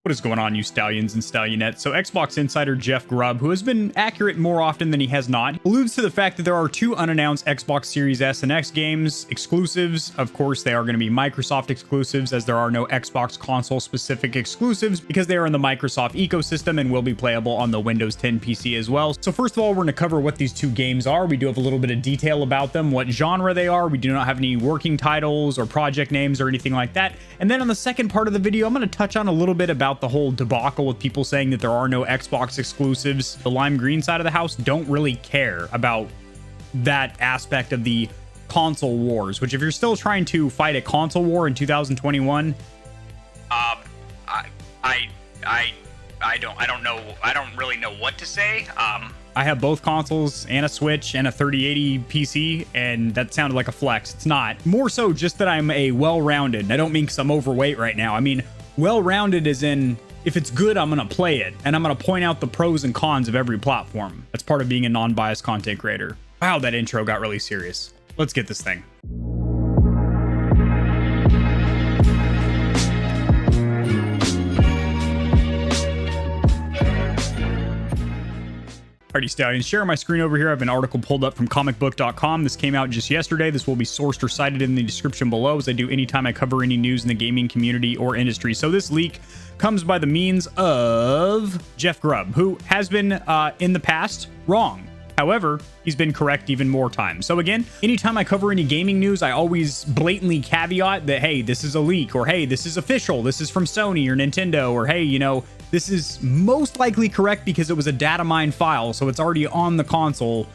What is going on, you stallions and stallionettes? So Xbox insider Jeff Grubb, who has been accurate more often than he has not, alludes to the fact that there are two unannounced Xbox Series S and X games, exclusives. Of course, they are going to be Microsoft exclusives, as there are no Xbox console-specific exclusives because they are in the Microsoft ecosystem and will be playable on the Windows 10 PC as well. So first of all, we're going to cover what these two games are. We do have a little bit of detail about them, what genre they are. We do not have any working titles or project names or anything like that. And then on the second part of the video, I'm going to touch on a little bit about the whole debacle with people saying that there are no Xbox exclusives. The lime green side of the house don't really care about that aspect of the console wars, which if you're still trying to fight a console war in 2021, I don't really know what to say. I have both consoles and a Switch and a 3080 PC, and that sounded like a flex. It's not. More so just that I'm a well-rounded. I don't mean because I'm overweight right now. I mean well-rounded as in, if it's good, I'm going to play it, and I'm going to point out the pros and cons of every platform. That's part of being a non-biased content creator. Wow, that intro got really serious. Let's get this thing. Alrighty, Stallions, share my screen over here. I have an article pulled up from comicbook.com. This came out just yesterday. This will be sourced or cited in the description below, as I do anytime I cover any news in the gaming community or industry. So this leak comes by the means of Jeff Grubb, who has been, in the past, wrong. However, he's been correct even more times. So again, anytime I cover any gaming news, I always blatantly caveat that, hey, this is a leak, or hey, this is official, this is from Sony or Nintendo, or hey, you know, this is most likely correct because it was a data mine file, so it's already on the console,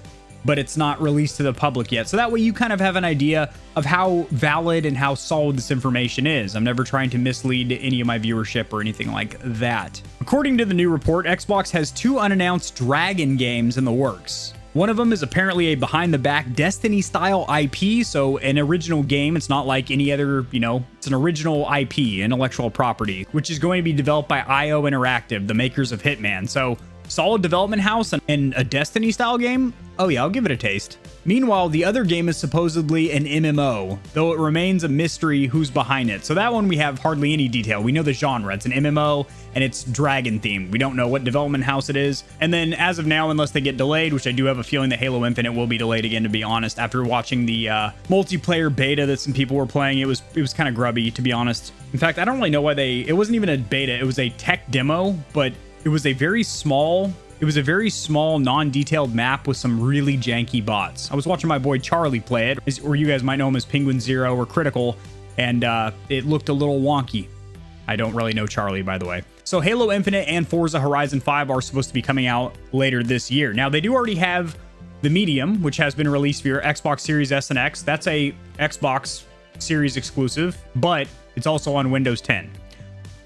but it's not released to the public yet. So that way you kind of have an idea of how valid and how solid this information is. I'm never trying to mislead any of my viewership or anything like that. According to the new report, Xbox has two unannounced Dragon games in the works. One of them is apparently a behind-the-back Destiny-style IP, so an original game. It's not like any other, you know, it's an original IP, intellectual property, which is going to be developed by IO Interactive, the makers of Hitman. So, solid development house and a Destiny-style game? Oh yeah, I'll give it a taste. Meanwhile, the other game is supposedly an MMO, though it remains a mystery who's behind it. So that one we have hardly any detail. We know the genre. It's an MMO, and it's dragon themed. We don't know what development house it is. And then as of now, unless they get delayed, which I do have a feeling that Halo Infinite will be delayed again, to be honest. After watching the multiplayer beta that some people were playing, it was kind of grubby, to be honest. In fact, I don't really know why it wasn't even a beta. It was a tech demo, but it was a very small non-detailed map with some really janky bots. I was watching my boy Charlie play it, or you guys might know him as Penguin Zero or Critical, and it looked a little wonky. I don't really know Charlie, by the way. So Halo Infinite and Forza Horizon 5 are supposed to be coming out later this year. Now, they do already have the Medium, which has been released for your Xbox Series S and X. That's a Xbox Series exclusive, but it's also on Windows 10.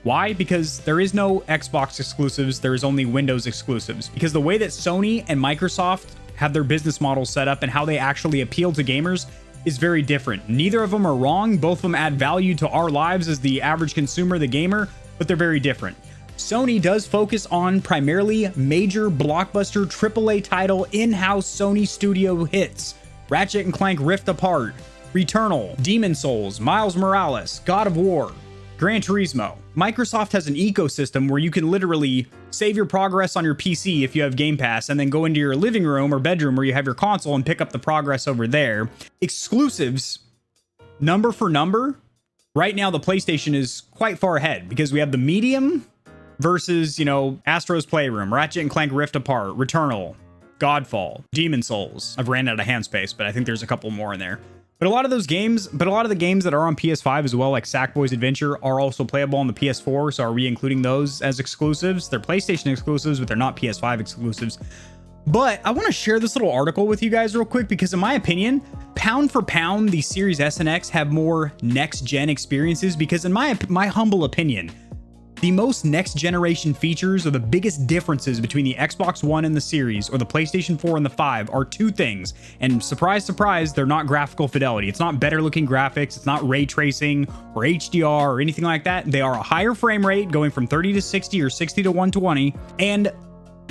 Why? Because there is no Xbox exclusives, there is only Windows exclusives. Because the way that Sony and Microsoft have their business models set up and how they actually appeal to gamers is very different. Neither of them are wrong, both of them add value to our lives as the average consumer, the gamer, but they're very different. Sony does focus on primarily major blockbuster AAA title in-house Sony studio hits. Ratchet & Clank Rift Apart, Returnal, Demon Souls, Miles Morales, God of War, Gran Turismo. Microsoft has an ecosystem where you can literally save your progress on your PC if you have Game Pass, and then go into your living room or bedroom where you have your console and pick up the progress over there. Exclusives, number for number, right now the PlayStation is quite far ahead because we have the Medium versus, you know, Astro's Playroom, Ratchet & Clank Rift Apart, Returnal, Godfall, Demon Souls. I've ran out of hand space, but I think there's a couple more in there. But a lot of the games that are on PS5 as well, like Sackboy's Adventure, are also playable on the PS4. So are we including those as exclusives? They're PlayStation exclusives, but they're not PS5 exclusives. But I want to share this little article with you guys real quick because in my opinion, pound for pound, the Series S and X have more next-gen experiences because in my humble opinion, the most next-generation features or the biggest differences between the Xbox One and the Series or the PlayStation 4 and the 5 are two things. And surprise, surprise, they're not graphical fidelity. It's not better-looking graphics. It's not ray tracing or HDR or anything like that. They are a higher frame rate going from 30 to 60 or 60 to 120 and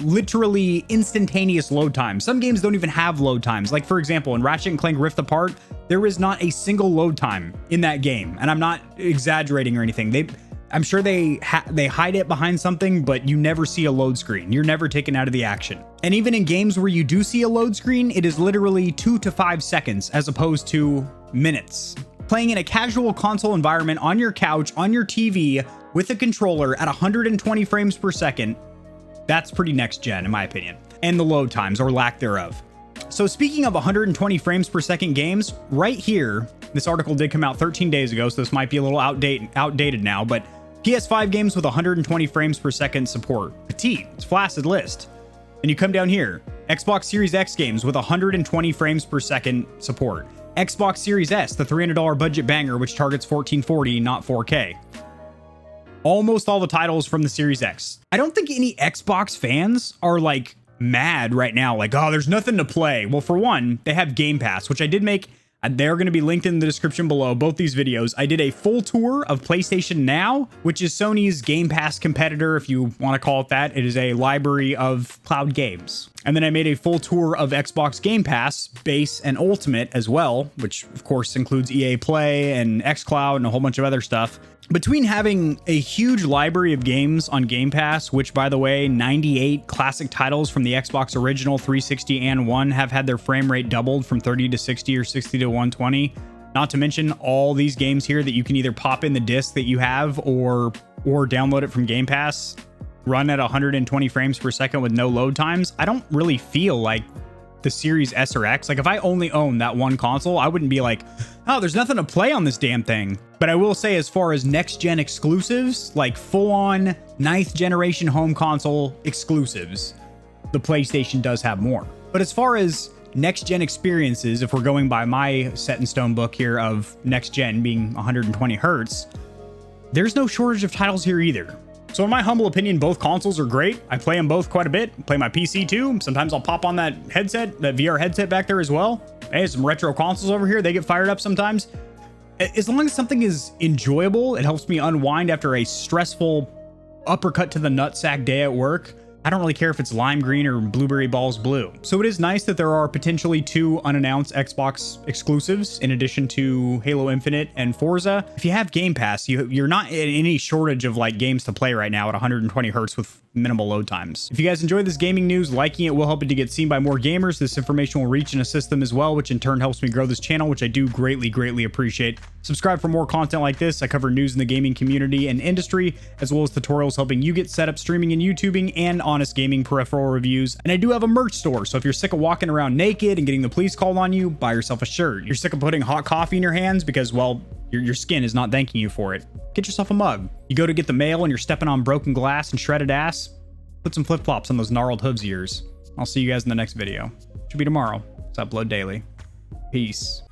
literally instantaneous load times. Some games don't even have load times. Like, for example, in Ratchet & Clank Rift Apart, there is not a single load time in that game. And I'm not exaggerating or anything. I'm sure they hide it behind something, but you never see a load screen. You're never taken out of the action. And even in games where you do see a load screen, it is literally 2 to 5 seconds as opposed to minutes. Playing in a casual console environment on your couch, on your TV, with a controller at 120 frames per second, that's pretty next gen in my opinion. And the load times or lack thereof. So speaking of 120 frames per second games, right here, this article did come out 13 days ago, so this might be a little outdated now, but PS5 games with 120 frames per second support. Petite, it's flaccid list. And you come down here, Xbox Series X games with 120 frames per second support. Xbox Series S, the $300 budget banger, which targets 1440, not 4K. Almost all the titles from the Series X. I don't think any Xbox fans are like mad right now, like, oh, there's nothing to play. Well, for one, they have Game Pass, which I did make. They're going to be linked in the description below, both these videos. I did a full tour of PlayStation Now, which is Sony's Game Pass competitor, if you want to call it that. It is a library of cloud games. And then I made a full tour of Xbox Game Pass, Base, and Ultimate as well, which of course includes EA Play and xCloud and a whole bunch of other stuff. Between having a huge library of games on Game Pass, which by the way, 98 classic titles from the Xbox original 360 and One have had their frame rate doubled from 30 to 60 or 60 to 120. Not to mention all these games here that you can either pop in the disc that you have or download it from Game Pass, run at 120 frames per second with no load times. I don't really feel like the Series S or X. Like if I only own that one console, I wouldn't be like, oh, there's nothing to play on this damn thing. But I will say, as far as next gen exclusives, like full on 9th generation home console exclusives, the PlayStation does have more. But as far as next gen experiences, if we're going by my set in stone book here of next gen being 120 hertz, there's no shortage of titles here either. So in my humble opinion, both consoles are great. I play them both quite a bit. Play my PC too. Sometimes I'll pop on that headset, that VR headset back there as well. Hey, some retro consoles over here. They get fired up sometimes. As long as something is enjoyable, it helps me unwind after a stressful uppercut to the nutsack day at work. I don't really care if it's lime green or blueberry balls blue. So it is nice that there are potentially 2 unannounced Xbox exclusives in addition to Halo Infinite and Forza. If you have Game Pass, you're not in any shortage of like games to play right now at 120 hertz with minimal load times. If you guys enjoy this gaming news, liking it will help it to get seen by more gamers. This information will reach and assist them as well, which in turn helps me grow this channel, which I do greatly appreciate. Subscribe for more content like this. I cover news in the gaming community and industry, as well as tutorials helping you get set up streaming and YouTubing and honest gaming peripheral reviews. And I do have a merch store, so if you're sick of walking around naked and getting the police called on you, buy yourself a shirt. You're sick of putting hot coffee in your hands because, well, your skin is not thanking you for it. Get yourself a mug. You go to get the mail and you're stepping on broken glass and shredded ass, put some flip-flops on those gnarled hooves of yours. I'll see you guys in the next video. Should be tomorrow. It's Upload Daily. Peace.